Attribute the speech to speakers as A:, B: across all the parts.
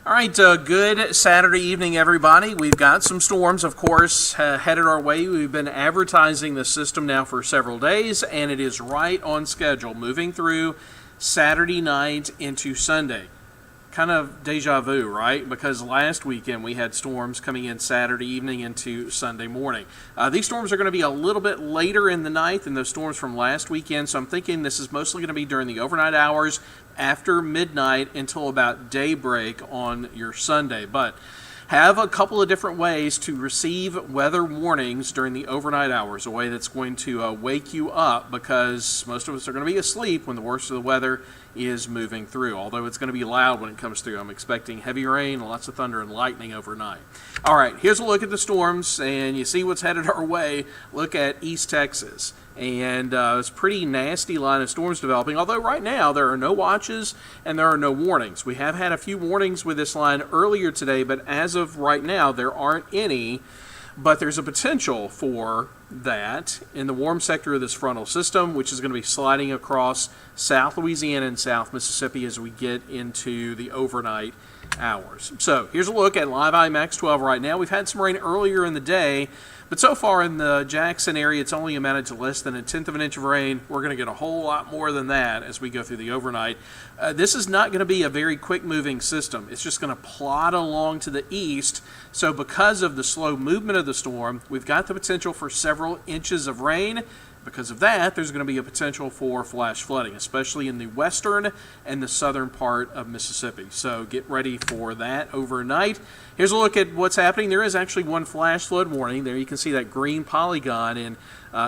A: All right, good Saturday evening, everybody. We've got some storms, of course, headed our way. We've been advertising the system now for several days, and it is right on schedule, moving through Saturday night into Sunday. Kind of deja vu, right? Because last weekend we had storms coming in Saturday evening into Sunday morning. These storms are going to be a little bit later in the night than those storms from last weekend, so I'm thinking this is mostly going to be during the overnight hours after midnight until about daybreak on your Sunday. But have a couple of different ways to receive weather warnings during the overnight hours, a way that's going to wake you up, because most of us are going to be asleep when the worst of the weather is moving through, although it's going to be loud when it comes through. I'm expecting heavy rain, lots of thunder and lightning overnight. All right, here's a look at the storms, and you see what's headed our way. Look at East Texas, and it's a pretty nasty line of storms developing, although right now there are no watches and there are no warnings. We have had a few warnings with this line earlier today, but as of right now there aren't any. But there's a potential for that in the warm sector of this frontal system, which is going to be sliding across South Louisiana and South Mississippi as we get into the overnight hours. So here's a look at Live IMAX 12 right now. We've had some rain earlier in the day, but so far in the Jackson area, it's only amounted to less than 1/10 of an inch of rain. We're going to get a whole lot more than that as we go through the overnight. This is not going to be a very quick-moving system. It's just going to plod along to the east. So because of the slow movement of the storm, we've got the potential for several inches of rain. Because of that, there's going to be a potential for flash flooding, especially in the western and the southern part of Mississippi. So get ready for that overnight. Here's a look at what's happening. There is actually one flash flood warning. There you can see that green polygon in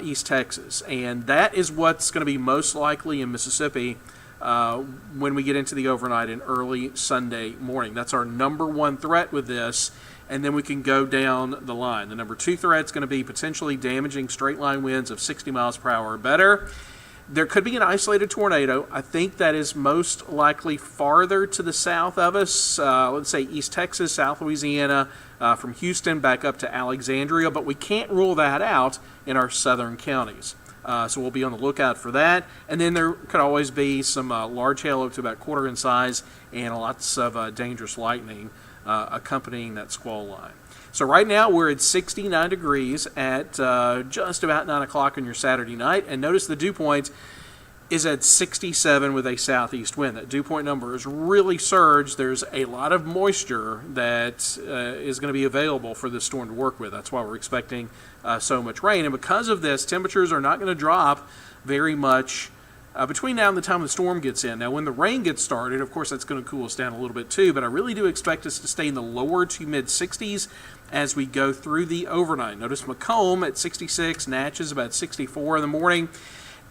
A: East Texas. And that is what's going to be most likely in Mississippi when we get into the overnight and early Sunday morning. That's our number one threat with this. And then we can go down the line. The number two threat is going to be potentially damaging straight line winds of 60 miles per hour or better. There could be an isolated tornado. I think that is most likely farther to the south of us. Let's say East Texas, South Louisiana, from Houston back up to Alexandria. But we can't rule that out in our southern counties. So we'll be on the lookout for that. And then there could always be some large hail up to about quarter in size and lots of dangerous lightning accompanying that squall line. So right now we're at 69 degrees at just about 9 o'clock on your Saturday night. And notice the dew point is at 67 with a southeast wind. That dew point number has really surged. There's a lot of moisture that is going to be available for this storm to work with. That's why we're expecting so much rain. And because of this, temperatures are not going to drop very much between now and the time the storm gets in. Now, when the rain gets started, of course, that's going to cool us down a little bit too, but I really do expect us to stay in the lower to mid-60s as we go through the overnight. Notice Macomb at 66, Natchez about 64 in the morning.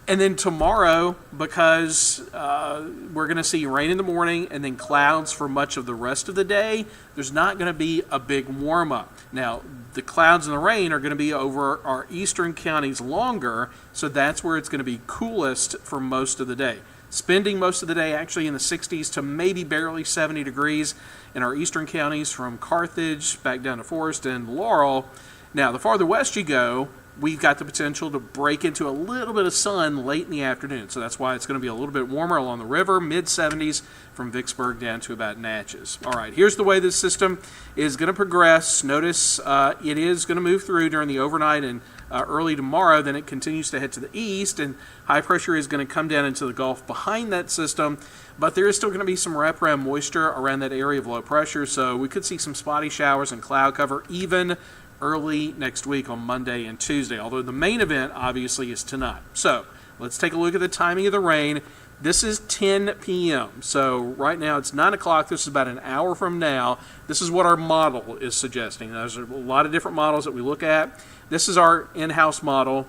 A: And then tomorrow, because we're going to see rain in the morning and then clouds for much of the rest of the day, there's not going to be a big warm-up. Now, the clouds and the rain are going to be over our eastern counties longer, so that's where it's going to be coolest for most of the day. Spending most of the day actually in the 60s to maybe barely 70 degrees in our eastern counties from Carthage back down to Forest and Laurel. Now, the farther west you go, we've got the potential to break into a little bit of sun late in the afternoon. So that's why it's going to be a little bit warmer along the river, mid-70s from Vicksburg down to about Natchez. All right, here's the way this system is going to progress. Notice it is going to move through during the overnight and early tomorrow. Then it continues to head to the east, and high pressure is going to come down into the Gulf behind that system. But there is still going to be some wraparound moisture around that area of low pressure, so we could see some spotty showers and cloud cover even early next week on Monday and Tuesday, although the main event obviously is tonight. So let's take a look at the timing of the rain. This is 10 p.m. So right now it's 9 o'clock. This is about an hour from now. This is what our model is suggesting. There's a lot of different models that we look at. This is our in-house model,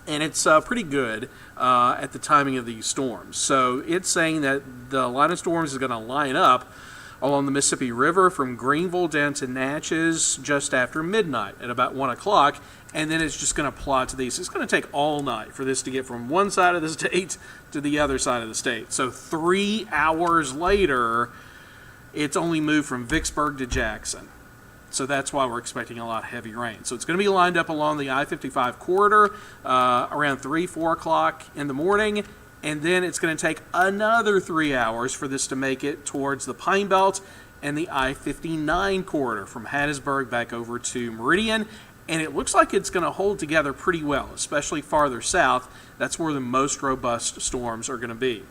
A: and it's pretty good at the timing of these storms. So it's saying that the line of storms is going to line up along the Mississippi River from Greenville down to Natchez just after midnight at about 1 o'clock, and then it's just going to plot to these. It's going to take all night for this to get from one side of the state to the other side of the state. So 3 hours later, it's only moved from Vicksburg to Jackson. So that's why we're expecting a lot of heavy rain. So it's going to be lined up along the I-55 corridor around 3, 4 o'clock in the morning, and then it's going to take another 3 hours for this to make it towards the Pine Belt and the I-59 corridor from Hattiesburg back over to Meridian. And it looks like it's going to hold together pretty well, especially farther south. That's where the most robust storms are going to be.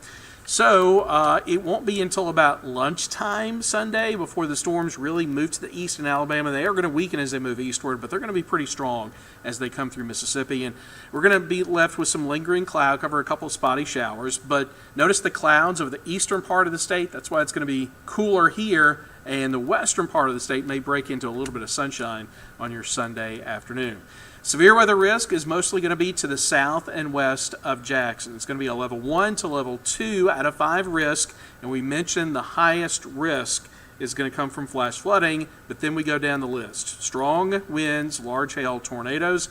A: So it won't be until about lunchtime Sunday before the storms really move to the east in Alabama. They are going to weaken as they move eastward, but they're going to be pretty strong as they come through Mississippi. And we're going to be left with some lingering cloud cover, a couple of spotty showers. But notice the clouds over the eastern part of the state. That's why it's going to be cooler here. And the western part of the state may break into a little bit of sunshine on your Sunday afternoon. Severe weather risk is mostly going to be to the south and west of Jackson. It's going to be a level 1 to level 2 out of 5 risk. And we mentioned the highest risk is going to come from flash flooding, but then we go down the list. Strong winds, large hail, tornadoes.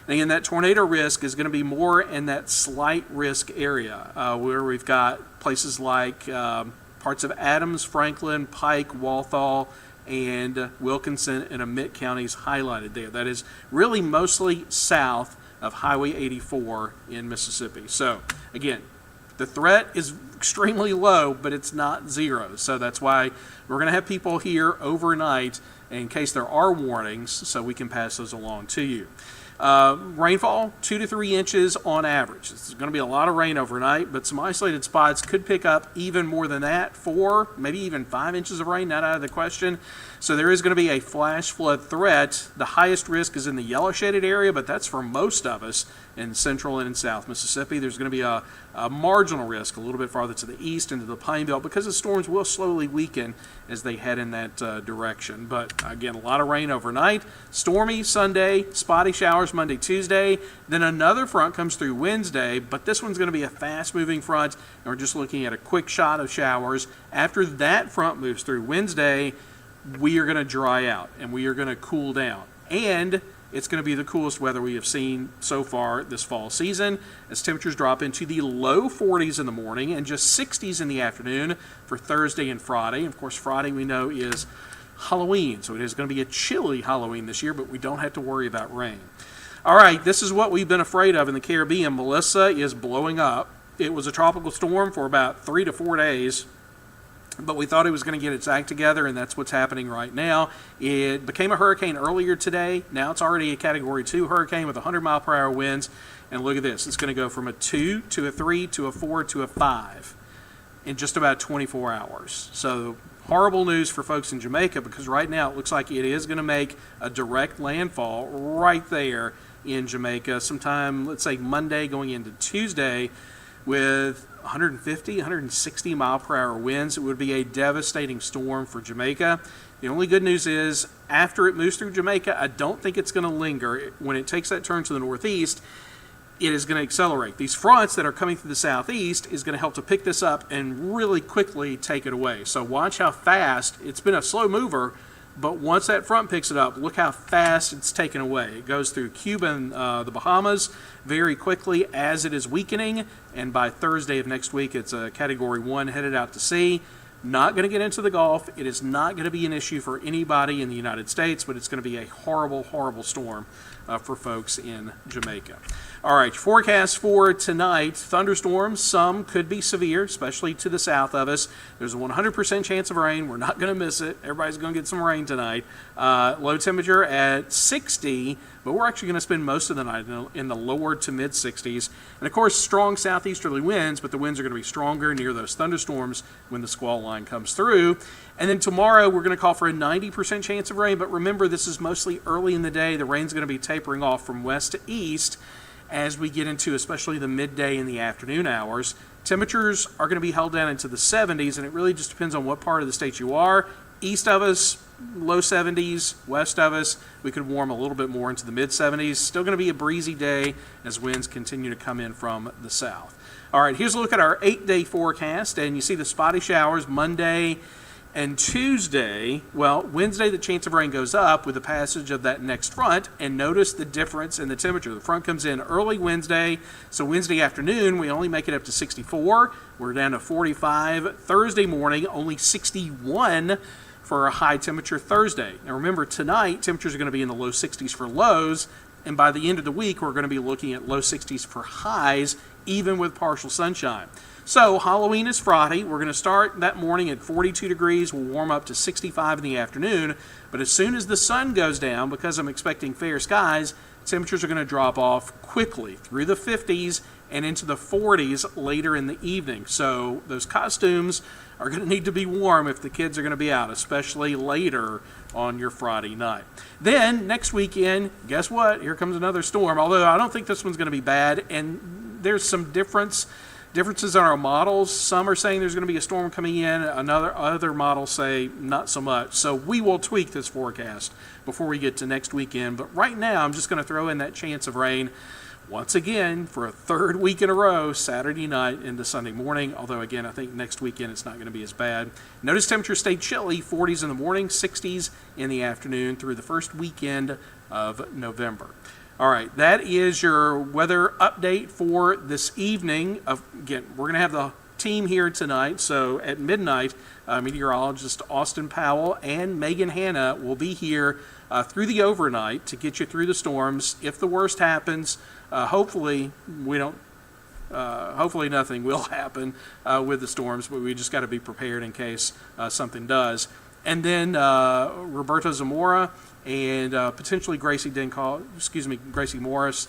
A: And again, that tornado risk is going to be more in that slight risk area where we've got places like parts of Adams, Franklin, Pike, Walthall, and Wilkinson and Amite counties highlighted there. That is really mostly south of Highway 84 in Mississippi. So again, the threat is extremely low, but it's not zero. So that's why we're going to have people here overnight in case there are warnings, so we can pass those along to you. Rainfall, 2 to 3 inches on average. It's going to be a lot of rain overnight, but some isolated spots could pick up even more than that, 4, maybe even 5 inches of rain, not out of the question. So there is going to be a flash flood threat. The highest risk is in the yellow shaded area, but that's for most of us in central and in south Mississippi. There's going to be a marginal risk a little bit farther to the east into the Pine Belt because the storms will slowly weaken as they head in that direction. But again, a lot of rain overnight. Stormy Sunday, spotty showers Monday, Tuesday. Then another front comes through Wednesday, but this one's going to be a fast-moving front, and we're just looking at a quick shot of showers. After that front moves through Wednesday, we are going to dry out, and we are going to cool down. And it's going to be the coolest weather we have seen so far this fall season as temperatures drop into the low 40s in the morning and just 60s in the afternoon for Thursday and Friday. Of course, Friday we know is Halloween, so it is going to be a chilly Halloween this year, but we don't have to worry about rain. All right, this is what we've been afraid of in the Caribbean. Melissa is blowing up. It was a tropical storm for about 3 to 4 days, but we thought it was going to get its act together, and that's what's happening right now. It became a hurricane earlier today. Now it's already a Category 2 hurricane with 100-mile-per-hour winds. And look at this. It's going to go from a 2 to a 3 to a 4 to a 5 in just about 24 hours. So horrible news for folks in Jamaica because right now it looks like it is going to make a direct landfall right there in Jamaica sometime, let's say Monday going into Tuesday, with 150, 160 mile per hour winds. It would be a devastating storm for Jamaica. The only good news is after it moves through Jamaica, I don't think it's going to linger. When it takes that turn to the northeast, it is going to accelerate. These fronts that are coming through the southeast is going to help to pick this up and really quickly take it away. So watch how fast. It's been a slow mover, but once that front picks it up, look how fast it's taken away. It goes through Cuba and the Bahamas very quickly as it is weakening, and by Thursday of next week, it's a Category 1 headed out to sea. Not going to get into the Gulf. It is not going to be an issue for anybody in the United States, but it's going to be a horrible, horrible storm for folks in Jamaica. All right, forecast for tonight, thunderstorms. Some could be severe, especially to the south of us. There's a 100% chance of rain. We're not going to miss it. Everybody's going to get some rain tonight. Low temperature at 60, but we're actually going to spend most of the night in the lower to mid 60s. And of course, strong southeasterly winds, but the winds are going to be stronger near those thunderstorms when the squall line comes through. And then tomorrow, we're going to call for a 90% chance of rain, but remember, this is mostly early in the day. The rain's going to be tapering off from west to east as we get into especially the midday and the afternoon hours. Temperatures are going to be held down into the 70s, and it really just depends on what part of the state you are. East of us, low 70s. West of us, we could warm a little bit more into the mid 70s. Still going to be a breezy day as winds continue to come in from the south. All right, here's a look at our 8-day forecast, and you see the spotty showers Monday and Tuesday. Well, Wednesday, the chance of rain goes up with the passage of that next front, and notice the difference in the temperature. The front comes in early Wednesday, so Wednesday afternoon, we only make it up to 64. We're down to 45. Thursday morning, only 61 for a high temperature Thursday. Now remember, tonight, temperatures are going to be in the low 60s for lows, and by the end of the week, we're going to be looking at low 60s for highs, even with partial sunshine. So Halloween is Friday. We're going to start that morning at 42 degrees. We'll warm up to 65 in the afternoon. But as soon as the sun goes down, because I'm expecting fair skies, temperatures are going to drop off quickly through the 50s and into the 40s later in the evening. So those costumes are going to need to be warm if the kids are going to be out, especially later on your Friday night. Then next weekend, guess what? Here comes another storm, although I don't think this one's going to be bad. And there's some differences in our models. Some are saying there's going to be a storm coming in. Other models say not so much. So we will tweak this forecast before we get to next weekend. But right now, I'm just going to throw in that chance of rain once again for a third week in a row, Saturday night into Sunday morning. Although, again, I think next weekend it's not going to be as bad. Notice temperatures stay chilly, 40s in the morning, 60s in the afternoon through the first weekend of November. All right, that is your weather update for this evening. Again, we're going to have the team here tonight. So at midnight, meteorologist Austin Powell and Megan Hanna will be here through the overnight to get you through the storms. If the worst happens, hopefully nothing will happen with the storms, but we just got to be prepared in case something does. And then Roberto Zamora and potentially Gracie Morris,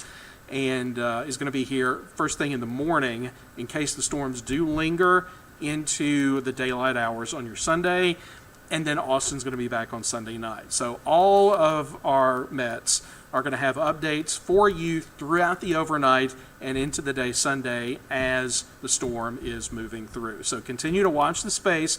A: and is going to be here first thing in the morning in case the storms do linger into the daylight hours on your Sunday. And then Austin's going to be back on Sunday night. So all of our Mets are going to have updates for you throughout the overnight and into the day Sunday as the storm is moving through. So continue to watch the space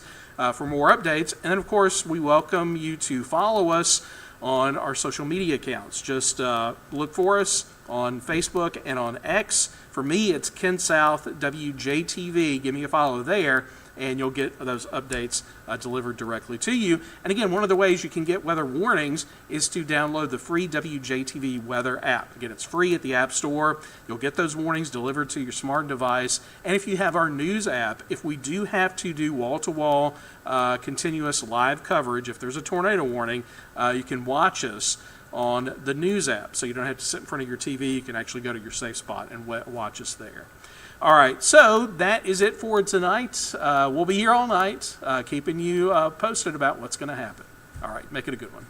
A: for more updates. And then, of course, we welcome you to follow us on our social media accounts. Just look for us on Facebook and on X. For me, it's Ken South WJTV. Give me a follow there, and you'll get those updates delivered directly to you. And again, one of the ways you can get weather warnings is to download the free WJTV weather app. Again, it's free at the App Store. You'll get those warnings delivered to your smart device. And if you have our news app, if we do have to do wall-to-wall continuous live coverage, if there's a tornado warning, you can watch us on the news app. So you don't have to sit in front of your TV. You can actually go to your safe spot and watch us there. All right, so that is it for tonight. We'll be here all night, keeping you posted about what's going to happen. All right, make it a good one.